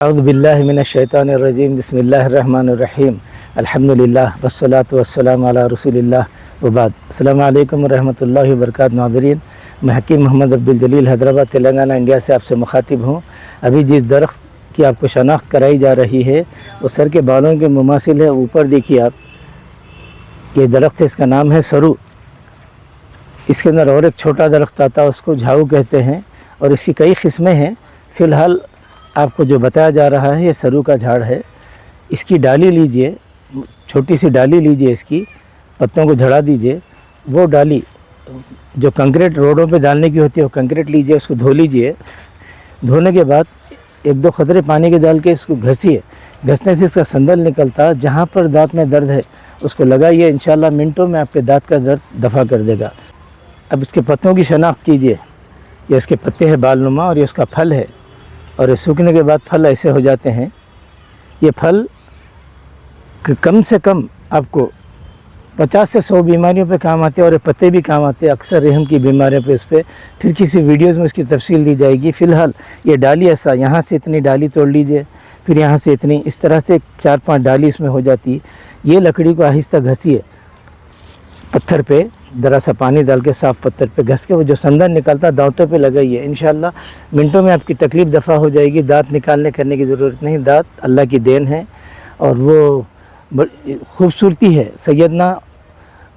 अऊज़ु बिल्लाहि मिनश्शैतानिर्रजीम बिस्मिल्लाहिर्रहमानिर्रहीम अल्हम्दुलिल्लाह वस्सलातु वस्सलामु अला रसूलिल्लाह व बाद। अस्सलामु अलैकुम रहमतुल्लाहि व बरकातुहू। नाज़रीन, मैं हकीम मोहम्मद अब्दुल जलील हैदराबाद तेलंगाना इंडिया से आपसे मुखातिब हूँ। अभी जिस दरख्त की आपको शनाख्त कराई जा रही है वो सर के बालों के मुमासिल है। ऊपर देखिए आप, ये दरख्त है, इसका नाम है सरू। इसके अंदर और एक छोटा दरख्त आता है, उसको झाऊ कहते हैं, और इसकी कई किस्में हैं। फ़िलहाल आपको जो बताया जा रहा है ये सरू का झाड़ है। इसकी डाली लीजिए, छोटी सी डाली लीजिए, इसकी पत्तों को झड़ा दीजिए। वो डाली जो कंक्रीट रोडों पे डालने की होती है वो कंक्रीट लीजिए, उसको धो लीजिए। धोने के बाद एक दो खतरे पानी के डाल के इसको घसीए। घसने से इसका संदल निकलता, जहाँ पर दांत में दर्द है उसको लगाइए, इंशाल्लाह मिनटों में आपके दांत का दर्द दफ़ा कर देगा। अब इसके पत्तों की शनाख्त कीजिए। ये इसके पत्ते हैं बालनुमा, और ये उसका फल है, और ये सूखने के बाद फल ऐसे हो जाते हैं। ये फल कम से कम आपको 50 से 100 बीमारियों पे काम आते हैं, और ये पत्ते भी काम आते हैं अक्सर रहम की बीमारियों पे। इस पर फिर किसी वीडियोज़ में इसकी तफसील दी जाएगी। फ़िलहाल ये डाली ऐसा, यहाँ से इतनी डाली तोड़ लीजिए, फिर यहाँ से इतनी, इस तरह से 4-5 डाली इसमें हो जाती। ये लकड़ी को आहिस्ता घसीए, पत्थर पे ज़रा सा पानी डाल के, साफ़ पत्थर पे घस के वो जो संदन निकलता दांतों पे लगाइए। इंशाल्लाह मिनटों में आपकी तकलीफ़ दफ़ा हो जाएगी। दांत निकालने करने की ज़रूरत नहीं, दांत अल्लाह की देन है, और वो खूबसूरती है। सैयदना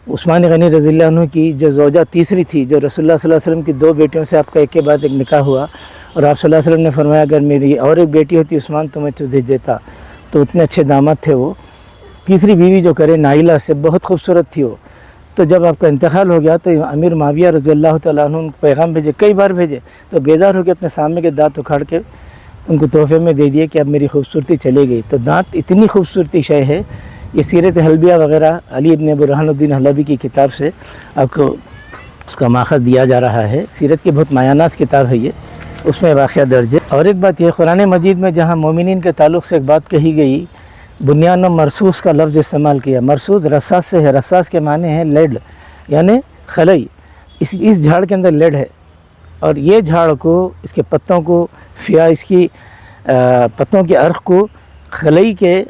उस्मान गनी रज़ियल्लाहु अन्हु की जो ज़ौजा तीसरी थी, जो रसूलुल्लाह सल्लल्लाहु अलैहि वसल्लम की 2 बेटियों से आपका एक के बाद एक निकाह हुआ, और आप सल्लल्लाहु अलैहि वसल्लम ने फरमाया अगर मेरी और एक बेटी होती उस्मान तो मैं तुझे देता। तो उतने अच्छे दामाद थे वो। तीसरी बीवी जो करे नाइला से, बहुत खूबसूरत थी वो। तो जब आपका इंतकाल हो गया तो अमीर माविया रज़ियल्लाहु तआला अन्हु उनको पैगाम भेजे, कई बार भेजे, तो बेदार होकर अपने सामने के दांत उखाड़ के उनको तोहफे में दे दिए कि अब मेरी खूबसूरती चली गई। तो दांत इतनी खूबसूरती शय है। ये सीरत हलबिया वगैरह अली इब्न बुरहानुद्दीन हलबी की किताब से आपको उसका माखज़ दिया जा रहा है। सीरत की बहुत मायानाज़ किताब है ये, उसमें वाक़या दर्ज है। और एक बात ये, कुरान मजीद में जहाँ मोमिनीन के ताल्लुक़ से एक बात कही गई, बुनियान मरसूस का लफ्ज़ इस्तेमाल किया। मरसूस रसास से है, रसास के माने हैं लेड, यानी खलई। इस झाड़ के अंदर लेड है, और ये झाड़ को, इसके पत्तों को या इसकी पत्तों के अर्क को खलई के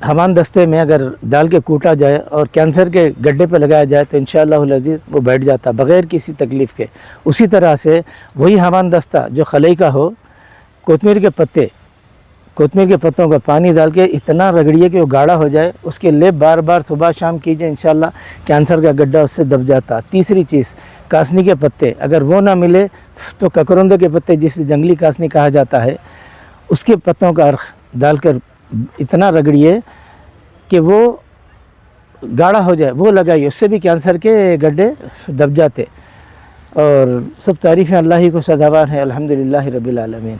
हमान दस्ते में अगर डाल के कूटा जाए और कैंसर के गड्ढे पे लगाया जाए तो इंशाअल्लाहुल अज़ीज़ वो बैठ जाता बग़ैर किसी तकलीफ़ के। उसी तरह से वही हमान दस्ता जो खलई का हो, कोतमीर के पत्तों का पानी डाल के इतना रगड़िए कि वो गाढ़ा हो जाए, उसके लेप बार बार सुबह शाम कीजिए, इंशाल्लाह कैंसर का गड्ढा उससे दब जाता। तीसरी चीज़, कासनी के पत्ते, अगर वो ना मिले तो ककरंदे के पत्ते, जिसे जंगली कासनी कहा जाता है, उसके पत्तों का अर्क डालकर इतना रगड़िए कि वो गाढ़ा हो जाए, वो लगाइए, उससे भी कैंसर के गड्ढे दब जाते। और सब तारीफ़ें अल्लाह ही को सदावार है। अल्हम्दुलिल्लाहि रब्बिल आलमीन।